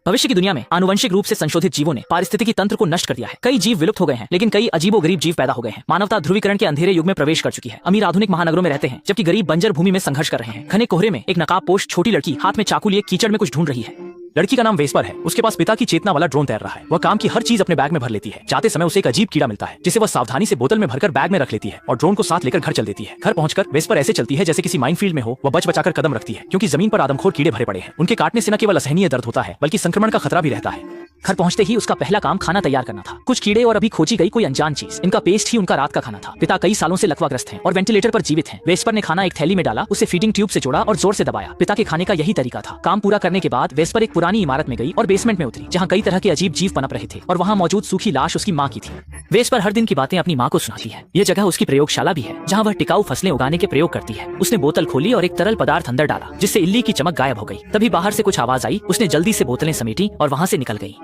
भविष्य की दुनिया में आनुवंशिक रूप से संशोधित जीवों ने पारिस्थितिकी तंत्र को नष्ट कर दिया है। कई जीव विलुप्त हो गए हैं, लेकिन कई अजीबोगरीब जीव पैदा हो गए हैं। मानवता ध्रुवीकरण के अंधेरे युग में प्रवेश कर चुकी है। अमीर आधुनिक महानगरों में रहते हैं, जबकि गरीब बंजर भूमि में संघर्ष कर रहे हैं। घने कोहरे में एक नकाबपोश छोटी लड़की हाथ में चाकू लिए कीचड़ में कुछ ढूंढ रही है। लड़की का नाम वेस्पर है। उसके पास पिता की चेतना वाला ड्रोन तैर रहा है। वह काम की हर चीज अपने बैग में भर लेती है। जाते समय उसे एक अजीब कीड़ा मिलता है, जिसे वह सावधानी से बोतल में भरकर बैग में रख लेती है और ड्रोन को साथ लेकर घर चल देती है। घर पहुंचकर वेस्पर ऐसे चलती है जैसे किसी माइनफील्ड में हो। वह बच बचाकर कदम रखती है, क्योंकि जमीन पर आदमखोर कीड़े भरे पड़े हैं। उनके काटने से न केवल असहनीय दर्द होता है, बल्कि संक्रमण का खतरा भी रहता है। घर पहुंचते ही उसका पहला काम खाना तैयार करना था। कुछ कीड़े और अभी खोजी गई कोई अनजान चीज। इनका पेस्ट ही उनका रात का खाना था। पिता कई सालों से लकवाग्रस्त हैं और वेंटिलेटर पर जीवित हैं। वेस्पर ने खाना एक थैली में डाला, उसे फीडिंग ट्यूब से जोड़ा और जोर से दबाया। पिता के खाने का यही तरीका था। काम पूरा करने के बाद वेस्पर एक पुरानी इमारत में गई और बेसमेंट में उतरी, जहाँ कई तरह के अजीब जीव पनप रहे थे और वहाँ मौजूद सूखी लाश उसकी माँ की थी। वेस्पर हर दिन की बातें अपनी माँ को सुनाती है। यह जगह उसकी प्रयोगशाला भी है, जहाँ वह टिकाऊ फसलें उगाने के प्रयोग करती है। उसने बोतल खोली और एक तरल पदार्थ अंदर डाला, जिससे इल्ली की चमक गायब हो गई। तभी बाहर से कुछ आवाज आई। उसने जल्दी से बोतलें समेटी और वहाँ से निकल गई।